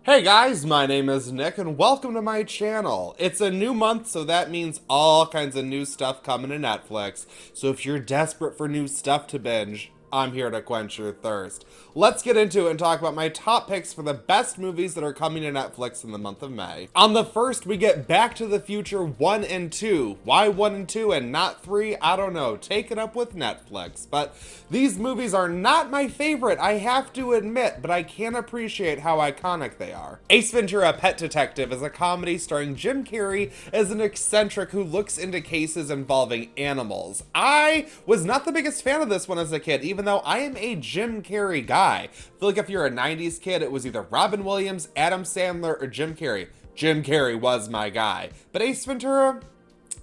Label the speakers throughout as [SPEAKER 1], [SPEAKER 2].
[SPEAKER 1] Hey guys, my name is Nick and welcome to my channel. It's a new month, so that means all kinds of new stuff coming to Netflix. So if you're desperate for new stuff to binge, I'm here to quench your thirst. Let's get into it and talk about my top picks for the best movies that are coming to Netflix in the month of May. On the first, we get Back to the Future 1 and 2. Why 1 and 2 and not 3? I don't know. Take it up with Netflix. But these movies are not my favorite, I have to admit, but I can appreciate how iconic they are. Ace Ventura: Pet Detective is a comedy starring Jim Carrey as an eccentric who looks into cases involving animals. I was not the biggest fan of this one as a kid, even though I am a Jim Carrey guy. I feel like if you're a 90s kid, it was either Robin Williams, Adam Sandler, or Jim Carrey. Jim Carrey was my guy. But Ace Ventura,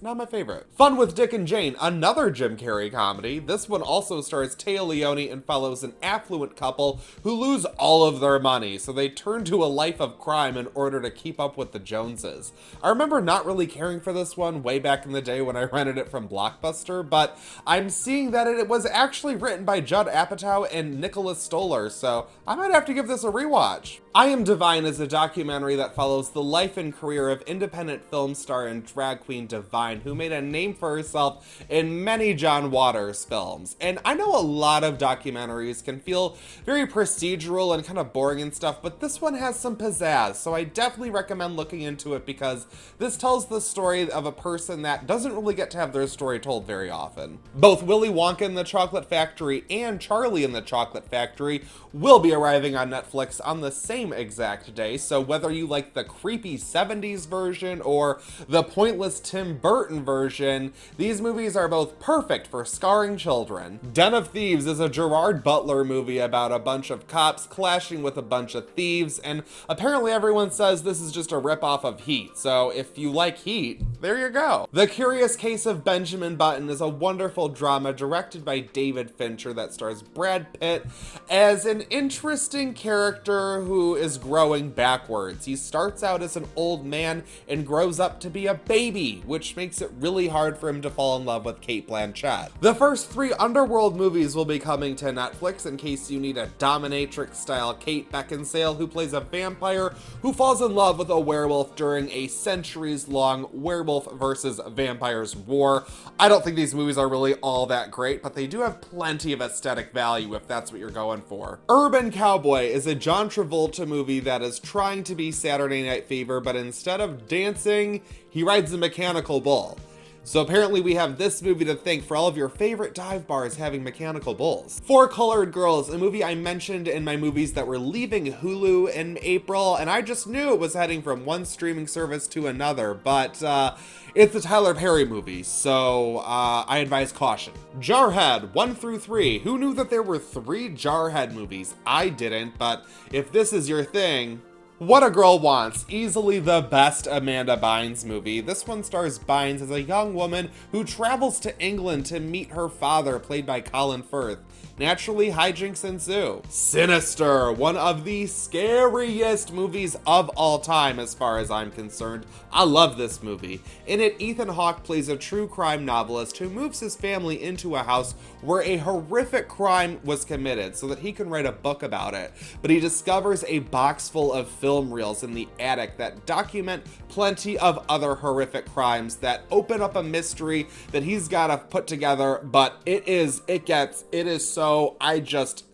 [SPEAKER 1] not my favorite. Fun with Dick and Jane, another Jim Carrey comedy. This one also stars Téa Leoni and follows an affluent couple who lose all of their money, so they turn to a life of crime in order to keep up with the Joneses. I remember not really caring for this one way back in the day when I rented it from Blockbuster, but I'm seeing that it was actually written by Judd Apatow and Nicholas Stoller, so I might have to give this a rewatch. I Am Divine is a documentary that follows the life and career of independent film star and drag queen Divine, who made a name for herself in many John Waters films. And I know a lot of documentaries can feel very procedural and kind of boring and stuff, but this one has some pizzazz, so I definitely recommend looking into it because this tells the story of a person that doesn't really get to have their story told very often. Both Willy Wonka and the Chocolate Factory and Charlie and the Chocolate Factory will be arriving on Netflix on the same exact day, so whether you like the creepy 70s version or the pointless Tim Burton version, these movies are both perfect for scarring children. Den of Thieves is a Gerard Butler movie about a bunch of cops clashing with a bunch of thieves, and apparently everyone says this is just a ripoff of Heat, so if you like Heat, there you go. The Curious Case of Benjamin Button is a wonderful drama directed by David Fincher that stars Brad Pitt as an interesting character who is growing backwards. He starts out as an old man and grows up to be a baby, which makes it really hard for him to fall in love with Cate Blanchett. The first 3 Underworld movies will be coming to Netflix in case you need a dominatrix-style Kate Beckinsale who plays a vampire who falls in love with a werewolf during a centuries-long werewolf versus vampires war. I don't think these movies are really all that great, but they do have plenty of aesthetic value if that's what you're going for. Urban Cowboy is a John Travolta movie that is trying to be Saturday Night Fever, but instead of dancing, he rides a mechanical bull. So apparently we have this movie to thank for all of your favorite dive bars having mechanical bulls. Four Colored Girls, a movie I mentioned in my movies that were leaving Hulu in April, and I just knew it was heading from one streaming service to another, but it's a Tyler Perry movie, so I advise caution. Jarhead 1 through 3. Who knew that there were 3 Jarhead movies? I didn't, but if this is your thing, What a Girl Wants, easily the best Amanda Bynes movie. This one stars Bynes as a young woman who travels to England to meet her father, played by Colin Firth. Naturally, hijinks ensue. Sinister, one of the scariest movies of all time as far as I'm concerned. I love this movie. In it, Ethan Hawke plays a true crime novelist who moves his family into a house where a horrific crime was committed so that he can write a book about it. But he discovers a box full of film reels in the attic that document plenty of other horrific crimes that open up a mystery that he's got to put together, but it is so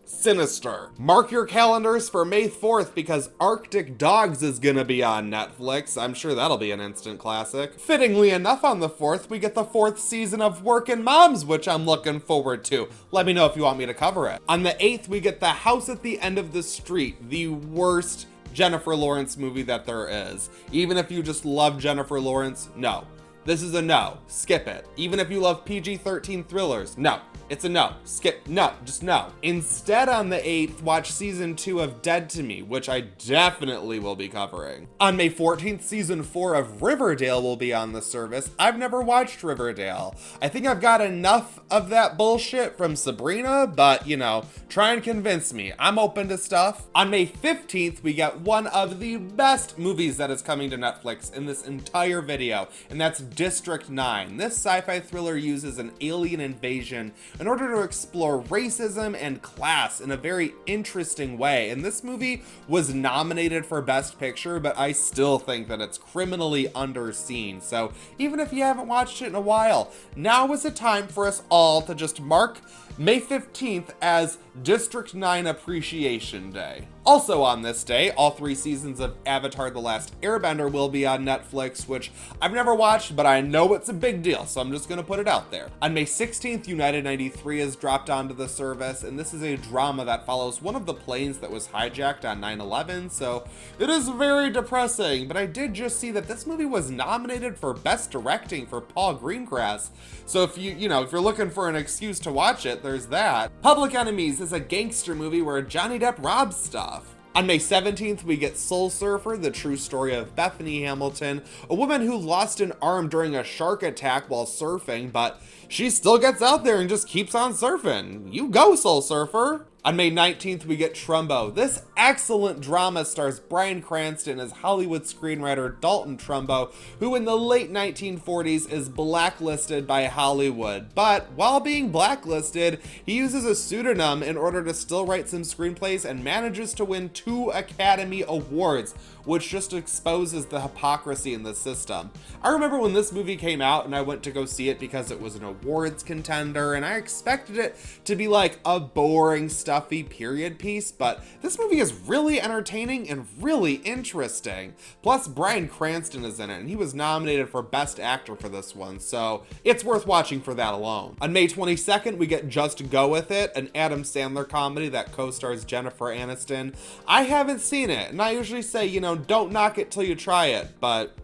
[SPEAKER 1] sinister. Mark your calendars for May 4th because Arctic Dogs is gonna be on Netflix. I'm sure that'll be an instant classic. Fittingly enough, on the 4th, we get the 4th season of Workin' Moms, which I'm looking forward to. Let me know if you want me to cover it. On the 8th, we get The House at the End of the Street, the worst Jennifer Lawrence movie that there is. Even if you just love Jennifer Lawrence, no. This is a no. Skip it. Even if you love PG-13 thrillers, no. It's a no. Skip. No. Just no. Instead, on the 8th, watch season 2 of Dead to Me, which I definitely will be covering. On May 14th, season 4 of Riverdale will be on the service. I've never watched Riverdale. I think I've got enough of that bullshit from Sabrina, but, you know, try and convince me. I'm open to stuff. On May 15th, we get one of the best movies that is coming to Netflix in this entire video, and that's District 9. This sci-fi thriller uses an alien invasion in order to explore racism and class in a very interesting way. And this movie was nominated for Best Picture, but I still think that it's criminally underseen. So even if you haven't watched it in a while, now is the time for us all to just mark May 15th as District 9 Appreciation Day. Also on this day, all 3 seasons of Avatar: The Last Airbender will be on Netflix, which I've never watched, but I know it's a big deal, so I'm just gonna put it out there. On May 16th, United 93 is dropped onto the service, and this is a drama that follows one of the planes that was hijacked on 9/11, so it is very depressing, but I did just see that this movie was nominated for Best Directing for Paul Greengrass, so if if you're looking for an excuse to watch it, there's that. Public Enemies is a gangster movie where Johnny Depp robs stuff. On May 17th, we get Soul Surfer, the true story of Bethany Hamilton, a woman who lost an arm during a shark attack while surfing, but she still gets out there and just keeps on surfing. You go, Soul Surfer! On May 19th, we get Trumbo. This excellent drama stars Bryan Cranston as Hollywood screenwriter Dalton Trumbo, who in the late 1940s is blacklisted by Hollywood. But while being blacklisted, he uses a pseudonym in order to still write some screenplays and manages to win 2 Academy Awards, which just exposes the hypocrisy in the system. I remember when this movie came out and I went to go see it because it was an awards contender, and I expected it to be like a boring, stuffy period piece, but this movie is really entertaining and really interesting. Plus, Bryan Cranston is in it, and he was nominated for Best Actor for this one, so it's worth watching for that alone. On May 22nd, we get Just Go With It, an Adam Sandler comedy that co-stars Jennifer Aniston. I haven't seen it, and I usually say, don't knock it till you try it, but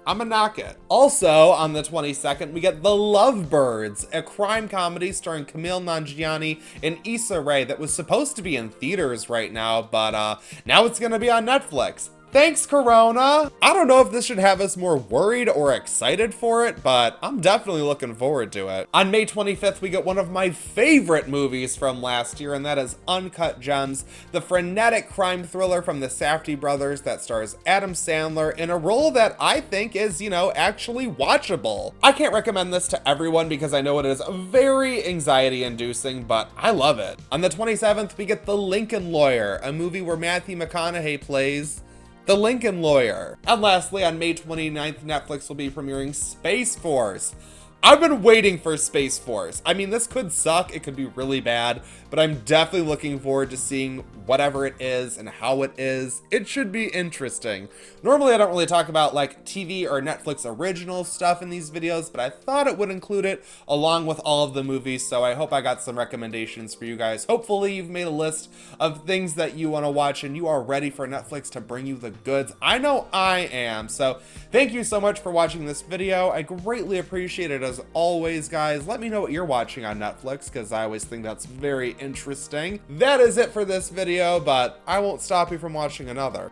[SPEAKER 1] I'm gonna knock it. Also, on the 22nd, we get The Lovebirds, a crime comedy starring Kumail Nanjiani and Issa Rae that was supposed to be in theaters right now, but now it's gonna be on Netflix. Thanks, Corona! I don't know if this should have us more worried or excited for it, but I'm definitely looking forward to it. On May 25th, we get one of my favorite movies from last year, and that is Uncut Gems, the frenetic crime thriller from the Safdie brothers that stars Adam Sandler in a role that I think is, actually watchable. I can't recommend this to everyone because I know it is very anxiety-inducing, but I love it. On the 27th, we get The Lincoln Lawyer, a movie where Matthew McConaughey plays The Lincoln Lawyer. And lastly, on May 29th, Netflix will be premiering Space Force. I've been waiting for Space Force. I mean, this could suck, it could be really bad, but I'm definitely looking forward to seeing whatever it is and how it is. It should be interesting. Normally, I don't really talk about like TV or Netflix original stuff in these videos, but I thought it would include it along with all of the movies, so I hope I got some recommendations for you guys. Hopefully, you've made a list of things that you want to watch and you are ready for Netflix to bring you the goods. I know I am, so thank you so much for watching this video. I greatly appreciate it as always, guys. Let me know what you're watching on Netflix, because I always think that's very interesting. That is it for this video, but I won't stop you from watching another.